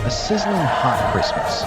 A sizzling hot Christmas.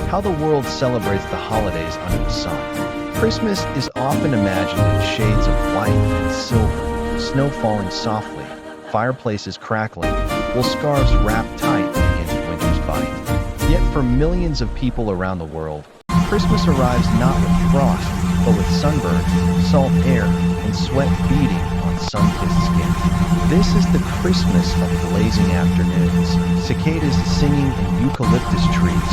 How the world celebrates the holidays under the sun. Christmas is often imagined in shades of white and silver, snow falling softly, fireplaces crackling, while scarves wrapped tight against winter's bite. Yet for millions of people around the world, Christmas arrives not with frost, but with sunburn, salt air, and sweat beading on sun-kissed skin. This is the Christmas of blazing afternoons, cicadas singing in eucalyptus trees,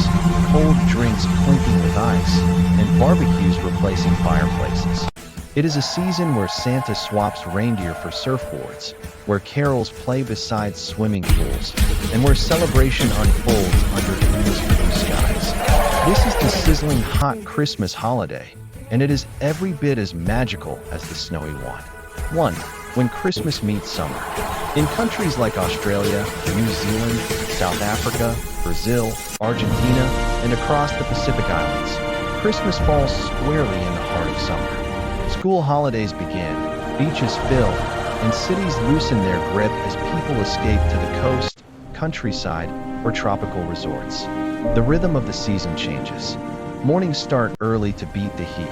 cold drinks clinking with ice, and barbecues replacing fireplaces. It is a season where Santa swaps reindeer for surfboards, where carols play beside swimming pools, and where celebration unfolds under endless blue skies. This is the sizzling hot Christmas holiday, and it is every bit as magical as the snowy one. 1. When Christmas meets summer. In countries like Australia, New Zealand, South Africa, Brazil, Argentina, and across the Pacific Islands, Christmas falls squarely in the heart of summer. School holidays begin, beaches fill, and cities loosen their grip as people escape to the coast, countryside, or tropical resorts. The rhythm of the season changes. Mornings start early to beat the heat.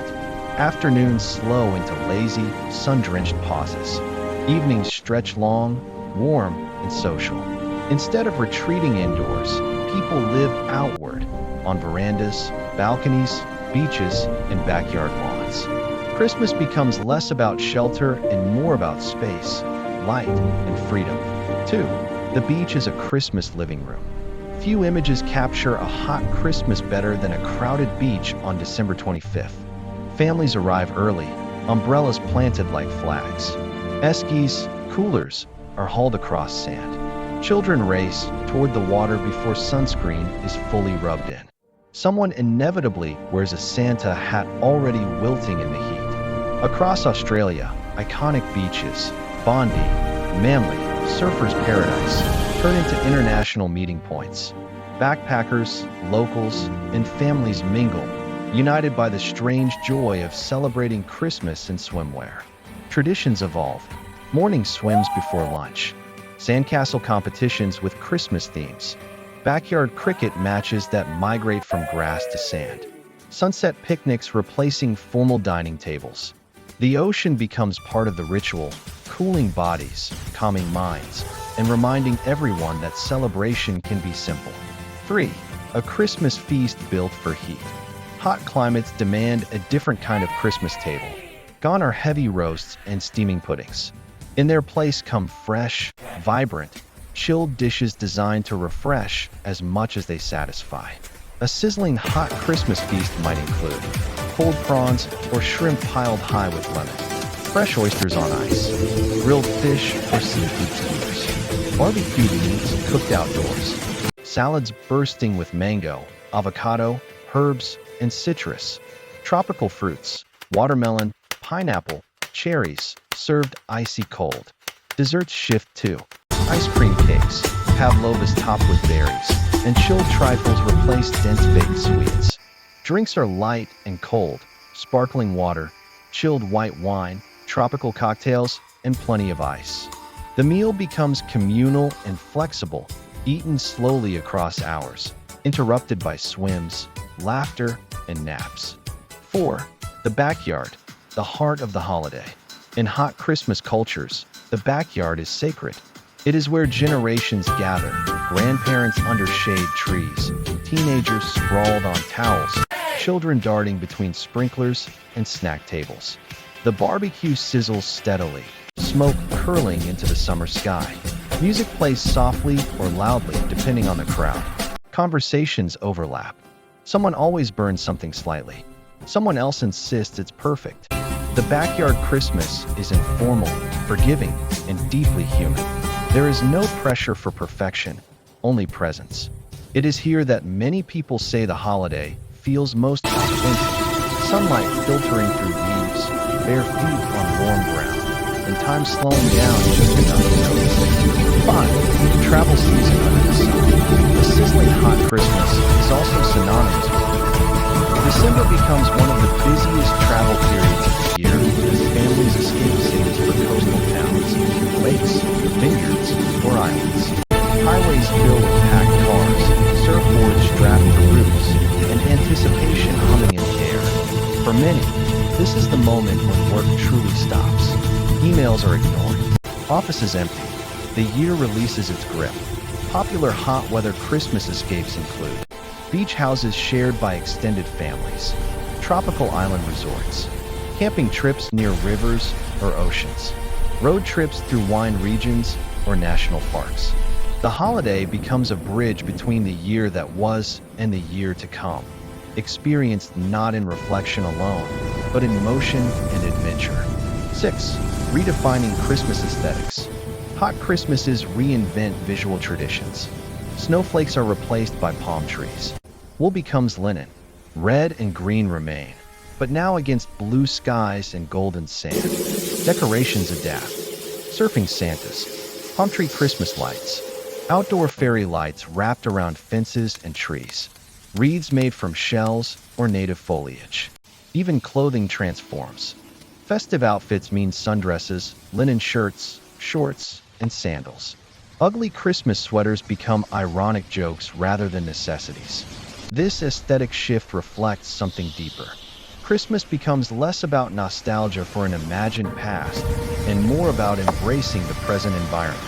Afternoons slow into lazy, sun-drenched pauses. Evenings stretch long, warm, and social. Instead of retreating indoors, people live outward, on verandas, balconies, beaches, and backyard lawns. Christmas becomes less about shelter and more about space, light, and freedom. 2. The beach is a Christmas living room. Few images capture a hot Christmas better than a crowded beach on December 25th. Families arrive early, umbrellas planted like flags. Eskies, coolers, are hauled across sand. Children race toward the water before sunscreen is fully rubbed in. Someone inevitably wears a Santa hat already wilting in the heat. Across Australia, iconic beaches, Bondi, Manly, Surfers' Paradise, turn into international meeting points. Backpackers, locals, and families mingle, united by the strange joy of celebrating Christmas in swimwear. Traditions evolve. Morning swims before lunch. Sandcastle competitions with Christmas themes. Backyard cricket matches that migrate from grass to sand. Sunset picnics replacing formal dining tables. The ocean becomes part of the ritual, cooling bodies, calming minds, and reminding everyone that celebration can be simple. 3. A Christmas feast built for heat. Hot climates demand a different kind of Christmas table. Gone are heavy roasts and steaming puddings. In their place come fresh, vibrant, chilled dishes designed to refresh as much as they satisfy. A sizzling hot Christmas feast might include cold prawns or shrimp piled high with lemon, fresh oysters on ice, grilled fish or seafood skewers, barbecued meats cooked outdoors, salads bursting with mango, avocado, herbs, and citrus, tropical fruits, watermelon, pineapple, cherries, served icy cold. Desserts shift too. Ice cream cakes, pavlovas topped with berries, and chilled trifles replace dense baked sweets. Drinks are light and cold, sparkling water, chilled white wine, tropical cocktails, and plenty of ice. The meal becomes communal and flexible, eaten slowly across hours, interrupted by swims, laughter, and naps. 4. The backyard, the heart of the holiday. In hot Christmas cultures, the backyard is sacred. It is where generations gather, grandparents under shade trees, teenagers sprawled on towels, children darting between sprinklers and snack tables. The barbecue sizzles steadily, smoke curling into the summer sky. Music plays softly or loudly depending on the crowd. Conversations overlap. Someone always burns something slightly. Someone else insists it's perfect. The backyard Christmas is informal, forgiving, and deeply human. There is no pressure for perfection, only presence. It is here that many people say the holiday feels most authentic. Sunlight filtering through leaves, bare feet on warm ground, and time slowing down just enough to notice. 5. Travel season under the sun. The sizzling hot Christmas is also synonymous with heat. December becomes one of the busiest travel periods of the year as families escape cities for coastal towns, lakes, vineyards, or islands. Highways fill with packed cars, surf This is the moment when work truly stops. Emails are ignored. Office is empty. The year releases its grip. Popular hot weather Christmas escapes include beach houses shared by extended families, tropical island resorts, camping trips near rivers or oceans, road trips through wine regions or national parks. The holiday becomes a bridge between the year that was and the year to come, experienced not in reflection alone, but in motion and adventure. 6. Redefining Christmas aesthetics. Hot Christmases reinvent visual traditions. Snowflakes are replaced by palm trees. Wool becomes linen. Red and green remain, but now against blue skies and golden sand. Decorations adapt. Surfing Santas, palm tree Christmas lights, outdoor fairy lights wrapped around fences and trees, wreaths made from shells or native foliage. Even clothing transforms. Festive outfits mean sundresses, linen shirts, shorts, and sandals. Ugly Christmas sweaters become ironic jokes rather than necessities. This aesthetic shift reflects something deeper. Christmas becomes less about nostalgia for an imagined past and more about embracing the present environment.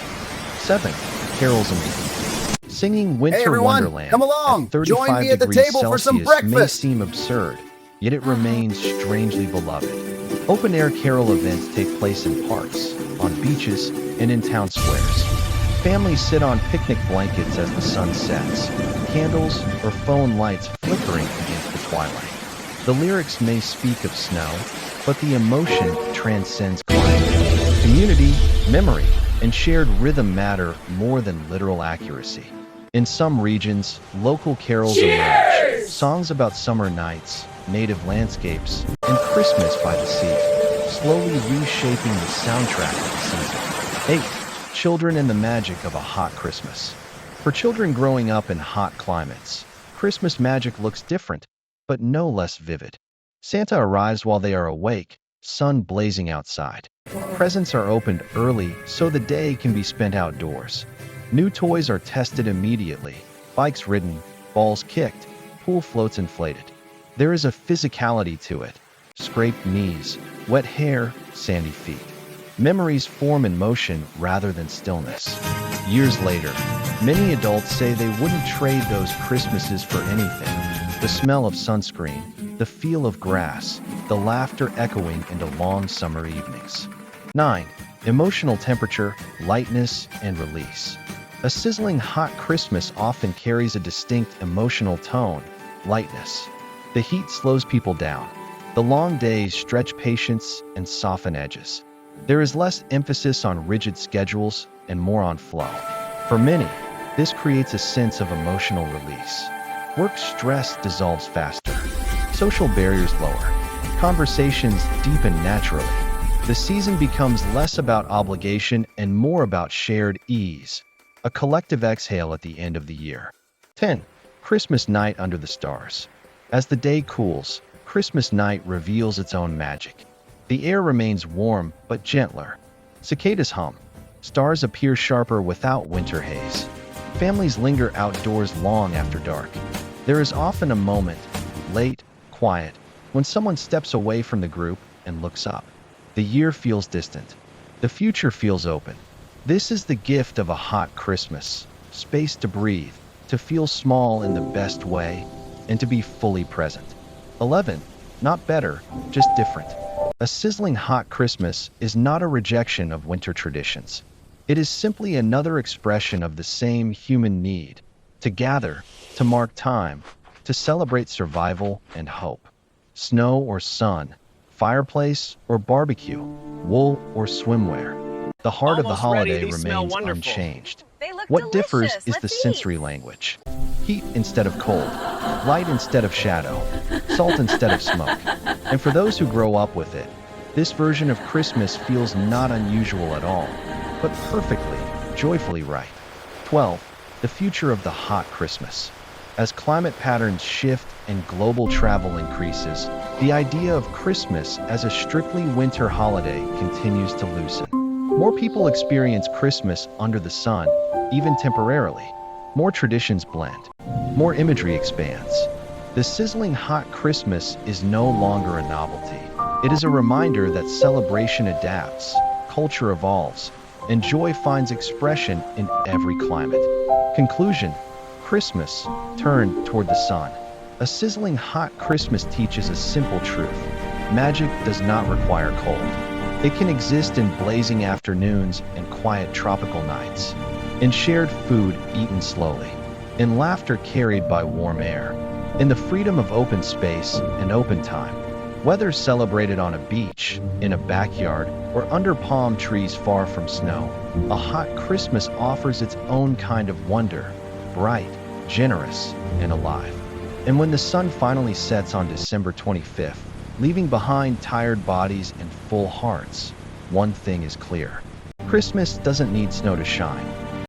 7. Carols and Beans. Singing Winter Hey everyone, Wonderland come along. at 35 Join me at the degrees table for some Celsius may breakfast. seem absurd, yet it remains strangely beloved. Open-air carol events take place in parks, on beaches, and in town squares. Families sit on picnic blankets as the sun sets, candles or phone lights flickering against the twilight. The lyrics may speak of snow, but the emotion transcends climate. Community, memory, and shared rhythm matter more than literal accuracy. In some regions, local carols emerge, songs about summer nights, native landscapes, and Christmas by the sea, slowly reshaping the soundtrack of the season. 8. Children and the magic of a hot Christmas. For children growing up in hot climates, Christmas magic looks different, but no less vivid. Santa arrives while they are awake, sun blazing outside. Presents are opened early so the day can be spent outdoors. New toys are tested immediately, bikes ridden, balls kicked, pool floats inflated. There is a physicality to it. Scraped knees, wet hair, sandy feet. Memories form in motion rather than stillness. Years later, many adults say they wouldn't trade those Christmases for anything. The smell of sunscreen, the feel of grass, the laughter echoing into long summer evenings. 9. Emotional temperature, lightness, and release. A sizzling hot Christmas often carries a distinct emotional tone, lightness. The heat slows people down. The long days stretch patience and soften edges. There is less emphasis on rigid schedules and more on flow. For many, this creates a sense of emotional release. Work stress dissolves faster. Social barriers lower. Conversations deepen naturally. The season becomes less about obligation and more about shared ease. A collective exhale at the end of the year. 10. Christmas night under the stars. As the day cools, Christmas night reveals its own magic. The air remains warm but gentler. Cicadas hum. Stars appear sharper without winter haze. Families linger outdoors long after dark. There is often a moment, late, quiet, when someone steps away from the group and looks up. The year feels distant. The future feels open. This is the gift of a hot Christmas. Space to breathe, to feel small in the best way, and to be fully present. 11. Not better, just different. A sizzling hot Christmas is not a rejection of winter traditions. It is simply another expression of the same human need to gather, to mark time, to celebrate survival and hope. Snow or sun, fireplace or barbecue, wool or swimwear. The heart of the holiday remains unchanged. What differs is the sensory language. Heat instead of cold, light instead of shadow, salt instead of smoke. And for those who grow up with it, this version of Christmas feels not unusual at all, but perfectly, joyfully right. 12. The future of the hot Christmas. As climate patterns shift and global travel increases, the idea of Christmas as a strictly winter holiday continues to loosen. More people experience Christmas under the sun, even temporarily. More traditions blend. More imagery expands. The sizzling hot Christmas is no longer a novelty. It is a reminder that celebration adapts, culture evolves, and joy finds expression in every climate. Conclusion: Christmas, turn toward the sun. A sizzling hot Christmas teaches a simple truth. Magic does not require cold. It can exist in blazing afternoons and quiet tropical nights, in shared food eaten slowly, in laughter carried by warm air, in the freedom of open space and open time. Whether celebrated on a beach, in a backyard, or under palm trees far from snow, a hot Christmas offers its own kind of wonder, bright, generous, and alive. And when the sun finally sets on December 25th, leaving behind tired bodies and full hearts, one thing is clear. Christmas doesn't need snow to shine.